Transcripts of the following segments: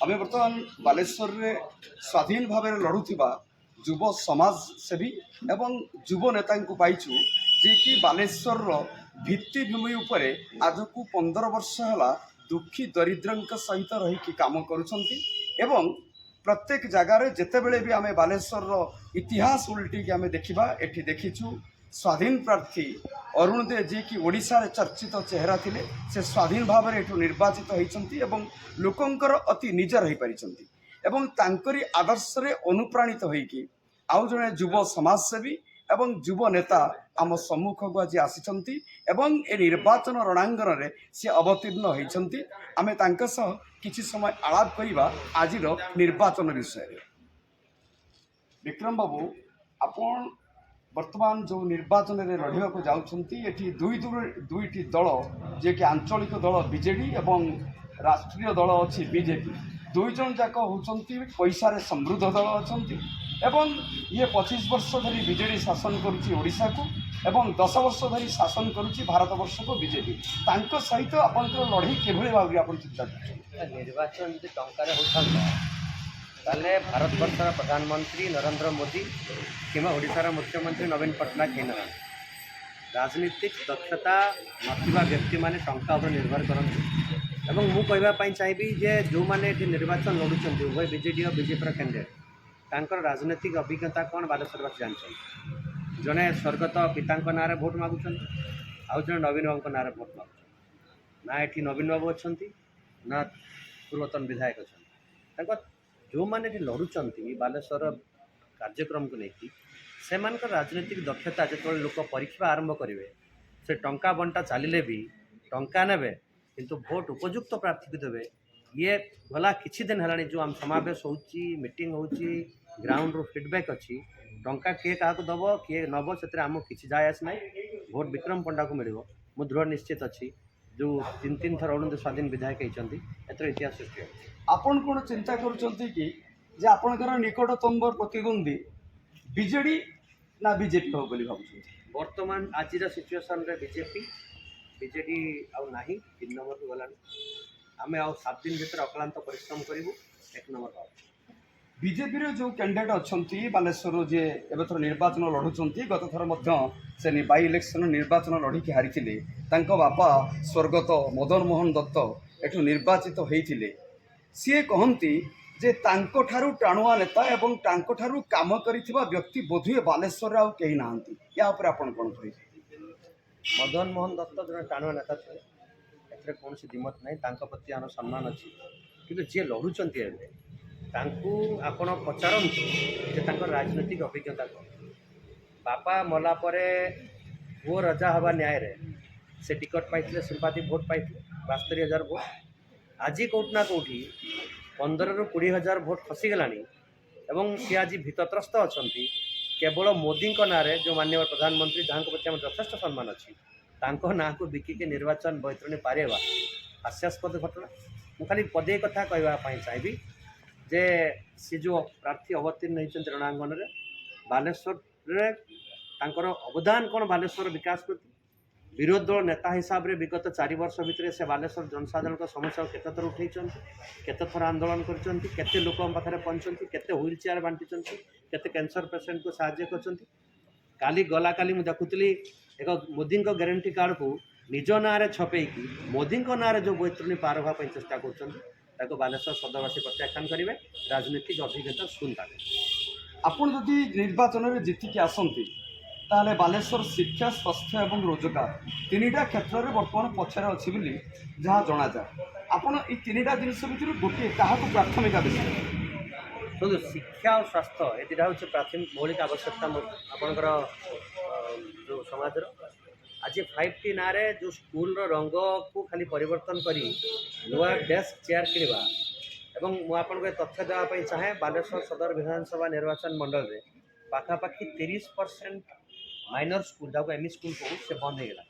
आमे बर्तमान बालेश्वर रे स्वाधीन भाव लड़ुवा युव समाजसेवी एवं युव नेता को पाइछु जे कि बालेश्वर भित्तिभूमि उपरे आज को 15 वर्ष है दुखी दरिद्र सहित रही काम करुछंती एवं प्रत्येक जगार जितेबले भी आम बालेश्वर इतिहास उल्टी आम देखा एठी देखीछु स्वाधीन प्रार्थी अरुण दे जी की ओडिशा रे चर्चित चेहरा थिले से स्वाधीन भाव में एठू निर्वाचित होइछंती एवं लोकंकर अति निज रही पारिछंती एवं तांकरी आदर्श रे अनुप्राणित होइकी आउ जने युव समाजसेवी एवं युव नेता आम सम्मुख को आज आसिछंती एवं ए निर्वाचन रणांगन रे से अवतीर्ण होइछंती आमे तांक सह किछि समय आलाप करिबा आजिर निर्वाचन विषय रे। विक्रम बाबू आपण वर्तमान जो निर्वाचन में लड़ाई को जाउछंती एठी दुईटी दल जे कि आंचलिक दल बीजेडी एवं राष्ट्रीय दल अच्छी बीजेपी दुई जन जाक होचंती पैसा रे समृद्ध दल अछंती एवं ये 25 वर्ष धरी बीजेडी शासन करुची ओडिशा को एवं 10 वर्ष धरी शासन करुची भारत वर्ष को बीजेपी तांको सहित आपनकर लड़ाई केभଳି भाव रे आपन चिंता करछन। निर्वाचन जो टंकार होता ताले भारत वर्षर प्रधानमंत्री नरेंद्र मोदी किंवा ओडिशार मुख्यमंत्री नवीन पट्टनायक ही ना राजनीतिक दक्षता नथिबा व्यक्ति माने टंका उपर निर्भर करते एवं मु कहवाई चाहिए जे जो मैंने निर्वाचन लड़ुंट उभय बीजेडी और बीजेपी कैंडिडेट तांकर राजनीतिक अभिज्ञता कौन बालेश्वरवासी जानते जड़े स्वर्गत पिता ना भोट मागुन आउ जड़े नवीन बाबू ना भोट मागुन ना ये नवीन बाबू अच्छा ना पूर्वतन विधायक अच्छा जो मैंने लड़ुंट बालेश्वर कार्यक्रम को लेकिन से राजनीतिक दक्षता जो लोक परीक्षा आरंभ करेंगे से टंका बंटा चलिले भी टंका ने किंतु भोट उपयुक्त प्रार्थी को देवे ये गला किछि दिन है जो आम समावेश होची मीटिंग होची ग्राउंड रो फीडबैक अच्छी टंका किए क्या दब किए नब से आम किसी जाए आस ना भोट विक्रम पंडा को मिल मु दृढ़ निश्चित अच्छी जो 3 थर अरुण स्वाधीन विधायक होती एथर इतिहास सृष्टि आपण कौन चिंता करुछंती कि जे आपणकर निकटतम प्रतिद्वंदी बीजेडी ना बीजेपी हो बोली भाबुछंती वर्तमान आज सिचुएसन रे बीजेडी आउ नाही 3 नंबर को गलानी आम आउ 7 दिन भीतर अक्लांत परिश्रम करूँ 1 नंबर बीजेपी रे जो कैंडिडेट अच्छी बालेश्वर जे एबथर निर्वाचन लड़ुंट गत थर से बाई इलेक्शन निर्वाचन लड़िकी हारी बापा स्वर्गत मदन मोहन दत्त एठू निर्वाचित होते सी कहती जे तांको ठारू टाणुआ नेता एवं तांको ठारू काम करिथिबा व्यक्ति बोधुए बालेश्वर आउ केही नाहंती या ऊपर आपण कोन कहि मदन मोहन दत्त जो टाणुआ नेता थे एथरे कौन दिमत नहीं तांको प्रति आनो सम्मान अच्छी किंतु जे लड़ुंट आपण पचारतु जे तांकर राजनीतिक अभिज्ञता कौन बापा मला परे वो रजा हवा न्याय रे से टिकट पाइथिले सिंपाथी भोट पाइथिले 72,000 भोट आज कौटना कौटी 15 ରୁ 20,000 भोट खसीगलानी एवं सी आज भीतत्रस्त अच्छा केवल मोदी ना जो माननीय प्रधानमंत्री जहाँ प्रति यथेष सम्मान अच्छी ना को बिकिके निर्वाचन बैतरणी पारेवा हास्यास्पद घटना मु खाली पदे कथा कहवाई चाहिए जे सी जो प्रार्थी अवतीर्ण होती रणांगन में बालेश्वर अवदान कौन बालेश्वर विकास प्रति विरोध दल नेता हिसाब से विगत 4 वर्ष भितर से बालेश्वर जनसाधारण समस्या केते थर उठे केते थर आंदोलन करते लोक पाखे पहुँचती केते व्हील चेयर बांटी केते कैंसर पेसेंट को साहाय्य कर गला काली मुझे देखुली एक मोदी ग्यारंटी कार्ड को निज ना छपेकी मोदी ना जो बैतरणी पार होगा चेष्टा कर बालेश्वर सदरवासी प्रत्याख्यान करेंगे राजनीतिक अभिज्ञता शून्य आपण जदि निर्वाचन में जीतिकी आसती ताले बालेश्वर शिक्षा स्वास्थ्य एवं रोजगार 3टा क्षेत्र में बर्तमान पछरे अच्छी बोली जहाँ जना जाए आपण ये 3टा जिनस भर गोटे क्या प्राथमिकता देते शुद्ध शिक्षा और स्वास्थ्य ये 2टा हूँ प्राथमिक मौलिक आवश्यकता आपणकर जो समाज आज 5T ना जो स्कूल रंग को खाली परिवर्तन करी नुआ डेस्क चेयर किणवा एवं मुझे तथ्य देवाई चाहे बालेश्वर सदर विधानसभा निर्वाचन मंडल में पाखापाखि 30% माइनर स्कूल जहाँ एमई स्कूल कहूँ से बंद होगा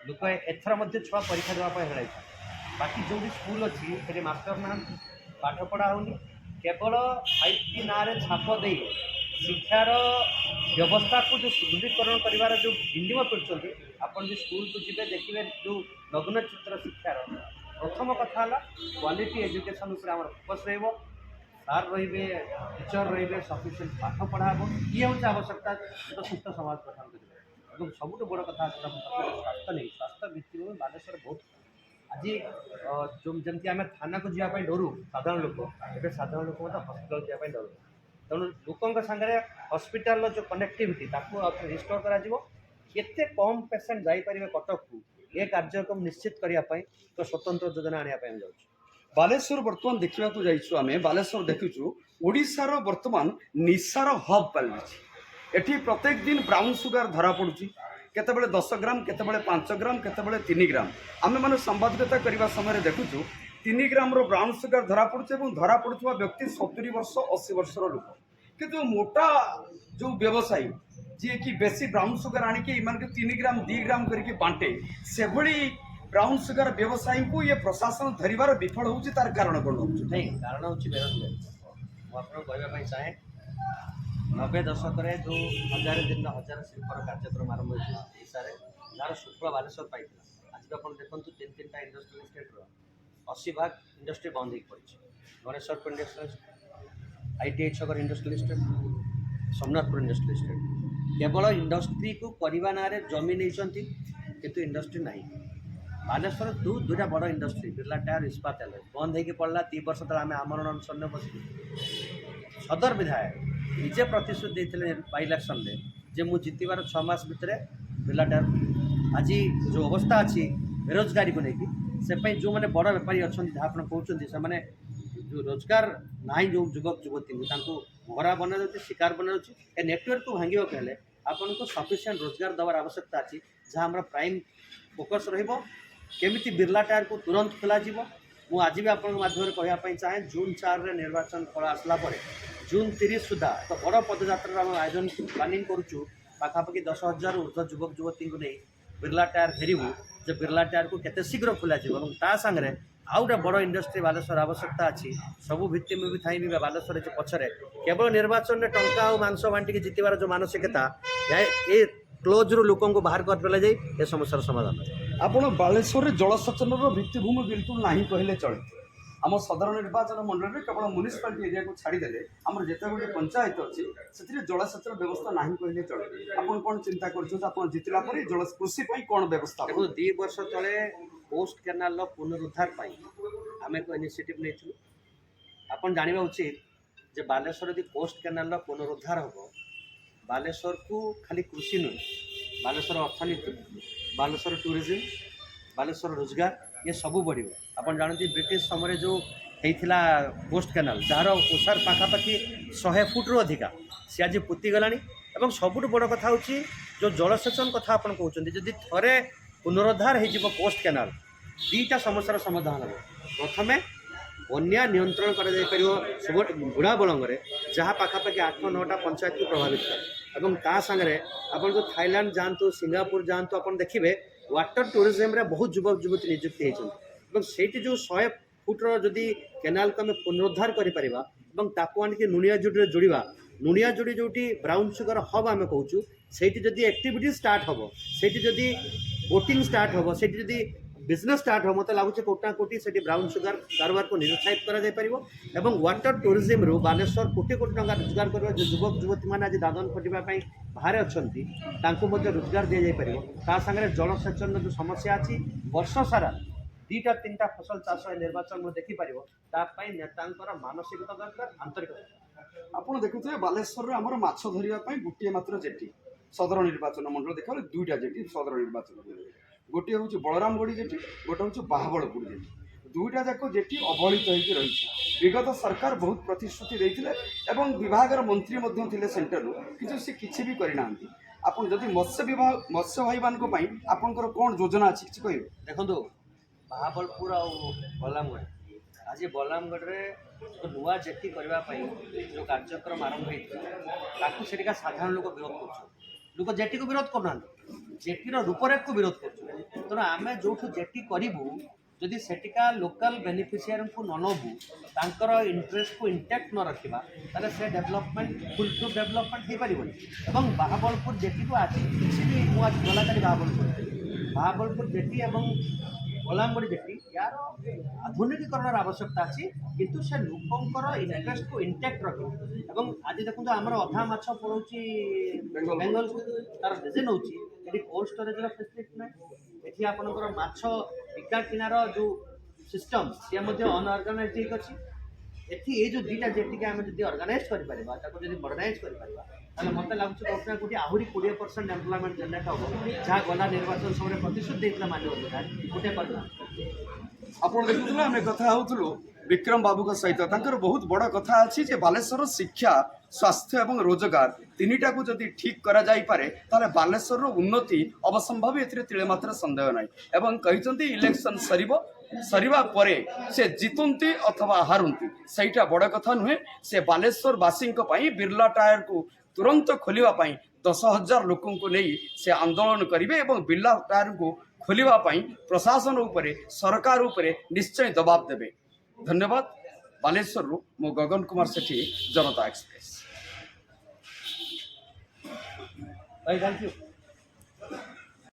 लोक एथर छुआ परीक्षा देवाई बाकी जो भी स्कूल अच्छी से मास्टर ना पाठ पढ़ा होनी केवल 5T ना छाप दे शिक्षार व्यवस्था को जो सुदृढ़ीकरण कर जो बिंदु कर स्कूल को जी देखिए जो नग्न चित्र शिक्षार प्रथम कथा क्वालिटी एजुकेशन उपर आम फोकस रही सार रे टीचर रे सफिसीयंट पाठ पढ़ा ये हूँ आवश्यकता एक सुस्थ समाज गठन कर सबुठ बड़ कथा स्वास्थ्य नहीं स्वास्थ्य भित्तिभूमि बालेश्वर बहुत आज जो जमी आम थाना को जावाई डरू साधारण लोक ए साधारण लोक हस्पिटाल जावाई डरू तेणु लोकों सागर हस्पिटाल जो कनेक्टिविटी रिस्टोर करते कम पेसेंट जापारे कटक को ये कार्यक्रम निश्चित करने तो स्वतंत्र योजना आने जाऊँ बालेश्वर बर्तमान देखा जाइछु आमे बालेश्वर देखुछु ओडिशार बर्तमान निशार हब पालछि एठी प्रत्येक दिन ब्राउन सुगर धरा पड़ुछि केतेबेले 10 ग्राम केतेबेले 5 ग्राम केतेबेले 3 ग्राम आमे माने संवाददाता करबा समय देखुछु 3 ग्राम रो ब्राउन सुगर धरा पड़ुछि एवं धरा पड़ुଥିବା व्यक्ति 70 वर्ष 80 वर्षर लोक किंतु मोटा जो व्यवसायी जी कि बेसी ब्राउन सुगर आनिके इमान के 3 ग्राम 2 ग्राम करके बांटे से भली ब्राउन सुगर व्यवसायी को ये प्रशासन धरिबार विफल होउछि तार कारण कोन होउछि नहीं कारण हूँ बेरोजगारी मुझे कहवाई चाहे 90 दशक जो हजार दिन हजार शिल्पर कार्यक्रम आरंभ होता ओडार जार सुफल बालेश्वर पाई आज आप देखो तीन तीन इंडस्ट्रियल स्टेट्र 80 भाग इंडस्ट्री बंद हो पड़ी गणेशपुर इंडस्ट्रियल ITI छकर industrial estate Somnathpur industrial estate केवल इंडस्ट्री को करवा ना जमी नहीं किंतु इंडस्ट्री नहीं बालेश्वर दुटा बड़ इंडस्ट्री बिरला टायर इस्पात बंद हो पड़ा 3 वर्ष तक आम आमरण अनशन बस सदर विधायक निजे प्रतिश्रुति देते बाई इलेक्शन में जे मुझे जितबार 6 मास भितर बिरला टायर आज जो अवस्था अच्छी बेरोजगारी को लेकिन से जो मैंने बड़ बेपारी अच्छा जहाँ आप कहते से जो रोजगार ना जो युवक युवती घरा बना शिकार बना नेटवर्क को भांगे कहले आपन को सफिशिएंट रोजगार देवार आवश्यकता अच्छी जहाँ हमारा प्राइम फोकस केमिति बिरला टायर को तुरंत खोल मु आज भी आपन माध्यम कहवाई चाहे जून 4 रे निर्वाचन फल आसला जून 30 सुधा तो बड़ पदयात्रा आम आयोजन प्लानिंग करुचु पाखापाखि 10,000 ऊर्ध्व युवक युवती को नहीं बिरला टायर फेरबू जो बिरला टायर को केते शीघ्र खोल सागर आउ गए बड़ इंडस्ट्री बालेश्वर आवश्यकता अच्छी सबू भित्तिमि भी थी बालेश्वर जो पछरे केवल निर्वाचन में टंका और मांस बांटिक जितबार जो मानसिकता ये क्लोज रू लोक बाहर कर पेला जाए ये समस्यार समाधान आपण बालेश्वर जलसेचन भित्तिभूमि बिल्कुल नहीं कहले चले आम सदर निर्वाचन मंडल में केवल म्युनिसिपालिटी एरिया को छाड़देले आम जिते गुटे पंचायत अच्छी से जलसेचन व्यवस्था नहीं कहले चले आप कौन चिंता कर जितला जल कृषि कौन व्यवस्था देखो 2 वर्ष तले पोस्ट केनाल पुनरुद्धार आम एक इनिशिएटिव नहीं आपन जानवा उचित जे बालेश्वर यदि पोस्ट केनाल पुनरुद्धार हम बालेश्वर को खाली कृषि नुहे बालेश्वर अर्थनीति बालेश्वर टूरिज्म बालेश्वर रोजगार ये सब बढ़ आप जानते ब्रिटिश समय जो होता पोस्ट केनाल जार ओसार पाखापाखि 100 फुट्रु अधिका सी आज पोतीगला और सबुठ बड़ कथा हूँ जो जलसेचन कथा आप कहते जदि थे पुनरुद्धार हो पोस्ट केनाल 2टा समस्यार समाधान हे प्रथमे बन्या नियंत्रण कर बुढ़ा बलंगे जहाँ पाखापाखि 8-9टा पंचायत को प्रभावित करे ता सागर आप जो थाईलैंड जातु सिंगापुर जातु आप देखिए वाटर टूरिज्म रे बहुत युवक युवती नियुक्ति होती से जो 100 फुट्र जदि केनाल को आम पुनरुद्धार कर नुनिया जोड़ी जोड़ा नुनिया जोड़ी जो ब्राउन सुगर हब आम कहूँ से एक्टिविटी स्टार्ट हम से बोटिंग स्टार्ट हम से बिजनेस स्टार्ट हो मत लगुच कोटा कोटी से ब्राउन सुगर कारोबार को निरुत्साहित कर वाटर टूरिज्म रू बालेश्वर कोटी कोटी टंका रोजगार कर जो युवक युवती मैंने आज दादन खटापी बाहर अच्छा रोजगार दि जापर सागर जलसेचन जो समस्या अच्छी वर्ष सारा 2-3टा फसल चाष निर्वाचन में देखिपर नेता मानसिकता दरकार आंतरिकता आप देखुए बालेश्वर में आम माछ धरने गोटे मात्र जेटी सदर निर्वाचन मंडल देखा 2टा जेटी सदर निर्वाचन गोटे हूँ बलरामगढ़ी जेटी गोटे हूँ बाहाबलपुर जेटी 2टा जाक जेटी अवहेलित हो रही विगत सरकार बहुत प्रतिश्रुति देते विभाग मंत्री थे सेंटर किंतु सी किसी भी करना आप मत्स्य विभाग मत्स्य भाई मान आपंकर कौन योजना अच्छी किसी कह देखो बाहाबलपुर आ बलरामगढ़ आज बलरामगढ़ में नुआ जेटी करने जो कार्यक्रम आरंभ होता से साधारण लोक विरोध कर लोक जेटी को विरोध करना जेटीर रूपरेख को विरोध कर तेणु आम जो जेटी करूँ जदि सेटिका लोकल बेनिफिशियरी को न नबू तांकर इंटरेस्ट को इंटैक्ट न रखा ताले से डेवलपमेंट फुल टू डेवलपमेंट हो पार बाहाबलपुर जेटी को आज किसी भी मुझे गला बाहाबलपुर जेटी और बलरामगढ़ जेटी यार आधुनिकीकरण आवश्यकता अच्छी किंतु से लोकंकर इंटरेस्ट को इंटैक्ट रखे एवं आज देखो आमर अधा माछ पड़ोची बेंगल तार डिजाइन होची एटी कोल्ड स्टोरेज रो फैसिलिटी ना एठी आपनकर माछ बिका किनार जो सिस्टम से मध्ये अनऑर्गेनाइज्ड अछि एठी ए जो दुटा जेटी के आमे जदी ऑर्गेनाइज करि परिबा ताको जदी मॉडर्नाइज करि परिबा ताले मते लागुछ कोठना कोठी आहुरी 20% एम्प्लॉयमेंट जनरेट हो जहा गला निर्वाचन समय प्रतिशत देइतला मानव अधिकार गोटे करना आपण देखुथुल आमे कथा होउथुलु विक्रम बाबू सहित तांकर बहुत बड़ कथा अच्छी जे बालेश्वर शिक्षा स्वास्थ्य एवं रोजगार तीनिटा को जदि ठीक करा जाई पारे ताले बालेश्वर उन्नति अवसंभव एथिरे तिळे मात्र संदेह नाही एवं कहिसंती इलेक्शन सरीबा परे से जितुंती अथवा हारुंती सहीटा बड़ कथा नुहे से बालेश्वर वासी बिरला टायर को तुरंत खोलिबा पई 10,000 लोकों को नहीं से आंदोलन करिवे एवं बिरला टायर को खोलिबा पई प्रशासन उपरे सरकार उपरे निश्चय दबाव देबे। धन्यवाद। बालेश्वर मो गगन कुमार सेठी, जनता एक्सप्रेस। भाई थैंक यू।